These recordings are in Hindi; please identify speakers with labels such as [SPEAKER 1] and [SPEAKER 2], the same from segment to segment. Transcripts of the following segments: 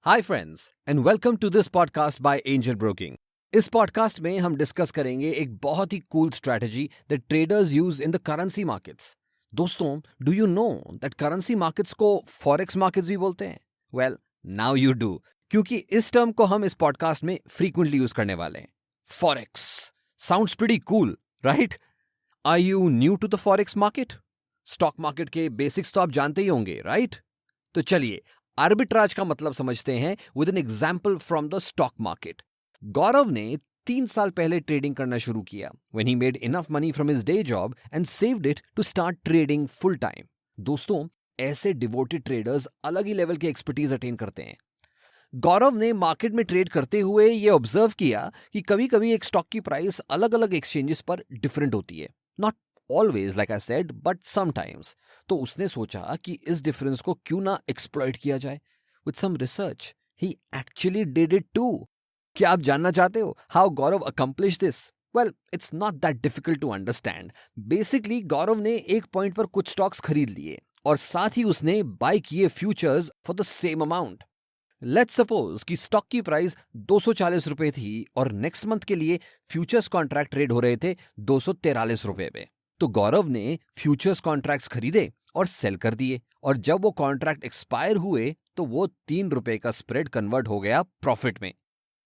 [SPEAKER 1] Hi friends and welcome to this podcast by Angel Broking. इस पॉडकास्ट में हम डिस्कस करेंगे एक बहुत ही cool strategy that traders use in the currency markets. दोस्तों, do you know that currency markets को फॉरेक्स मार्केट्स भी बोलते हैं? वेल, नाउ यू डू, क्योंकि इस टर्म को हम इस पॉडकास्ट में फ्रीक्वेंटली यूज करने वाले हैं। Forex sounds pretty cool, right? Are you new to the forex market? Stock market के बेसिक्स तो आप जानते ही होंगे, राइट? तो चलिए आर्बिट्राज का मतलब समझते हैं with an example from the stock market. Gaurav ने 3 साल पहले ट्रेडिंग करना शुरू किया when he made enough money from his day job and saved it to start trading full time. दोस्तों, ऐसे डिवोटेड ट्रेडर्स अलग ही लेवल की एक्सपर्टीज अटेन करते हैं। गौरव ने मार्केट में ट्रेड करते हुए ये ऑब्जर्व किया कि कभी कभी एक स्टॉक की प्राइस अलग अलग एक्सचेंजेस पर डिफरेंट होती है। Not always like I said, but sometimes. तो उसने सोचा कि इस डिफरेंस को क्यों ना एक्सप्लॉइट किया जाए with some research. He actually did it too. क्या आप जानना चाहते हो how Gaurav accomplish this? Well, it's not that difficult to understand. Basically Gaurav ने एक पॉइंट पर कुछ स्टॉक्स खरीद लिए और साथ ही उसने बाय किए futures for the same amount. Let's suppose कि स्टॉक की प्राइस 240 रुपए थी और नेक्स्ट मंथ के लिए फ्यूचर्स कॉन्ट्रैक्ट ट्रेड हो रहे थे 243 रुपए पे। तो गौरव ने फ्यूचर्स कॉन्ट्रैक्ट्स खरीदे और सेल कर दिए, और जब वो कॉन्ट्रैक्ट एक्सपायर हुए तो वो 3 रुपए का स्प्रेड कन्वर्ट हो गया प्रॉफिट में।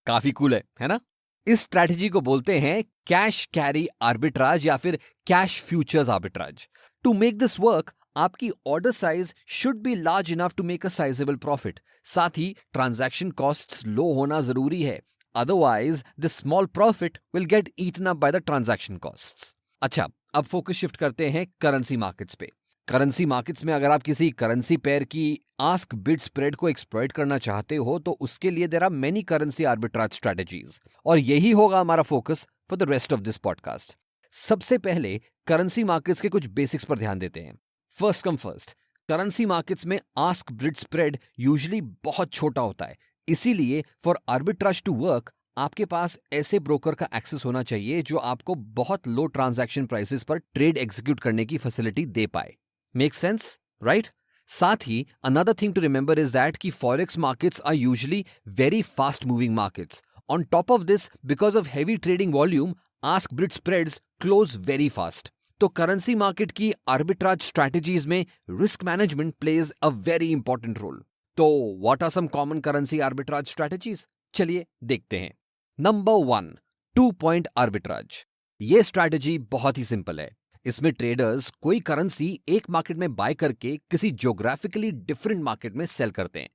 [SPEAKER 1] काफी कूल है ना? इस स्ट्रैटेजी को बोलते हैं कैश कैरी आर्बिट्राज या फिर cash futures arbitrage. To make this work, आपकी order size should be large enough to make a sizable profit. साथ ही ट्रांजैक्शन कॉस्ट्स लो होना जरूरी है, otherwise the small profit will get eaten up by the transaction costs. अच्छा, अब फोकस शिफ्ट करते हैं करेंसी मार्केट्स पे। करेंसी मार्केट्स में अगर आप किसी करेंसी पेयर की आस्क बिड स्प्रेड को एक्सप्लॉइट करना चाहते हो तो उसके लिए there are many currency arbitrage strategies, और यही होगा हमारा focus for the rest of this podcast. सबसे पहले करेंसी मार्केट्स के कुछ बेसिक्स पर ध्यान देते हैं। First come first, currency markets में आस्क बिड स्प्रेड यूजुअली बहुत छोटा होता है। इसीलिए फॉर आर्बिट्राज टू वर्क, आपके पास ऐसे ब्रोकर का एक्सेस होना चाहिए जो आपको बहुत लो ट्रांजैक्शन प्राइसेस पर ट्रेड एग्जीक्यूट करने की फैसिलिटी दे पाए। Make sense, right? साथ ही another thing to remember is that कि forex markets are usually very fast moving markets. On top of this, because of heavy trading volume, ask bid spreads close very fast. तो करेंसी मार्केट की आर्बिट्राज स्ट्रैटेजीज में risk management plays a very important role. तो what are some common currency arbitrage strategies? चलिए देखते हैं। Number 1, 2 point arbitrage. ये स्ट्रैटेजी बहुत ही सिंपल है। इसमें ट्रेडर्स कोई करेंसी एक मार्केट में बाय करके किसी ज्योग्राफिकली डिफरेंट मार्केट में सेल करते हैं।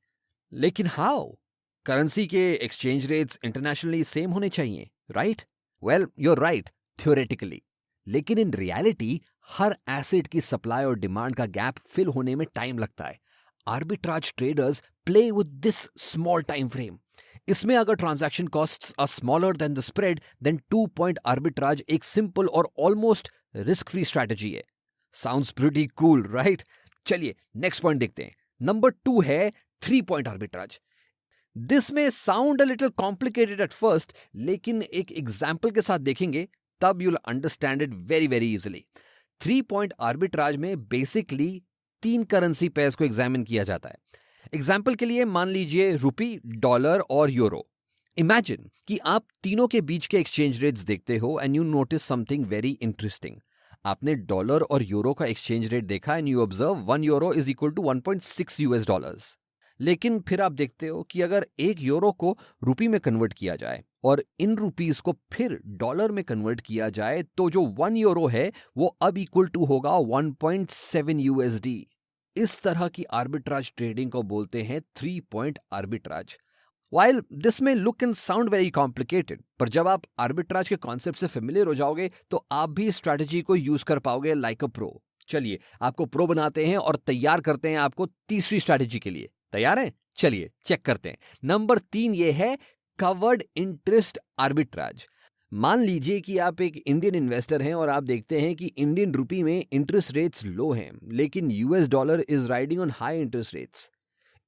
[SPEAKER 1] लेकिन हाउ? करेंसी के एक्सचेंज रेट्स इंटरनेशनली सेम होने चाहिए, right? Well, you're right, theoretically. लेकिन इन रियलिटी हर एसेट की सप्लाई और डिमांड का गैप फिल होने में टाइम लगता है। Arbitrage traders play with this small time frame. इसमें अगर transaction costs are smaller than the spread, then 2 point arbitrage एक सिंपल और ऑलमोस्ट रिस्क फ्री स्ट्रैटेजी है। Sounds pretty cool, right? चलिए नेक्स्ट पॉइंट देखते हैं। नंबर 2 है 3 पॉइंट आर्बिट्राज। दिस में sound a little complicated at first, लेकिन एक एग्जाम्पल के साथ देखेंगे तब you'll understand it very very easily. 3 point arbitrage में बेसिकली 3 करेंसी पेयर्स को एग्जामिन किया जाता है। एग्जाम्पल के लिए मान लीजिए रुपी, डॉलर और यूरो। इमेजिन कि आप तीनों के बीच के एक्सचेंज रेट्स देखते हो and you notice something very interesting. आपने डॉलर और यूरो का एक्सचेंज रेट देखा and you observe 1 euro is equal to 1.6 US dollars. लेकिन फिर आप देखते हो कि अगर 1 यूरो को रुपी में कन्वर्ट किया जाए और इन रुपीस को फिर डॉलर में कन्वर्ट किया जाए तो जो 1 यूरो है वो अब इक्वल टू होगा 1.7 यूएसडी। इस तरह की आर्बिट्राज ट्रेडिंग को बोलते हैं 3 point arbitrage. While this may look and sound very complicated, पर जब आप आर्बिट्राज के कॉन्सेप्ट से फेमिलियर हो जाओगे तो आप भी इस स्ट्रैटेजी को यूज कर पाओगे लाइक अ प्रो। चलिए आपको प्रो बनाते हैं और तैयार करते हैं आपको तीसरी स्ट्रैटेजी के लिए। तैयार हैं? चलिए चेक करते हैं। नंबर 3 ये है कवर्ड इंटरेस्ट आर्बिट्राज। मान लीजिए कि आप एक इंडियन इन्वेस्टर हैं और आप देखते हैं कि इंडियन रुपी में इंटरेस्ट रेट्स लो हैं, लेकिन US dollar is riding on high interest rates.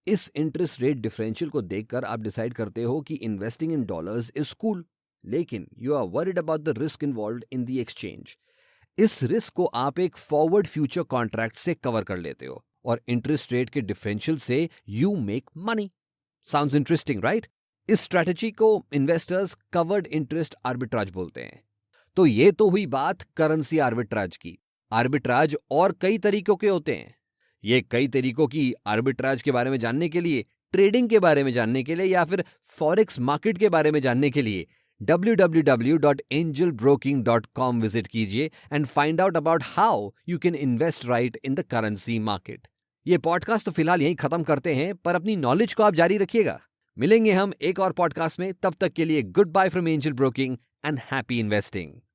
[SPEAKER 1] इस इंटरेस्ट रेट डिफरेंशियल को देखकर आप डिसाइड करते हो कि investing in dollars is cool, लेकिन you are worried about the risk involved in the exchange. इस रिस्क को आप एक फॉरवर्ड फ्यूचर कॉन्ट्रैक्ट से कवर कर लेते हो और इंटरेस्ट रेट के डिफरेंशियल से you make money. Sounds interesting, right? इस स्ट्रैटेजी को इन्वेस्टर्स कवर्ड इंटरेस्ट आर्बिट्राज बोलते हैं। तो ये तो हुई बात करेंसी आर्बिट्राज की। आर्बिट्राज और कई तरीकों के होते हैं। ये कई तरीकों की आर्बिट्राज के बारे में जानने के लिए, ट्रेडिंग के बारे में जानने के लिए या फिर फॉरेक्स मार्केट के बारे में जानने के लिए www.angelbroking.com विजिट कीजिए and find out about how you can invest right in the currency market. ये पॉडकास्ट तो फिलहाल यहीं खत्म करते हैं, पर अपनी नॉलेज को आप जारी रखिएगा। मिलेंगे हम एक और पॉडकास्ट में, तब तक के लिए goodbye from Angel Broking and happy investing.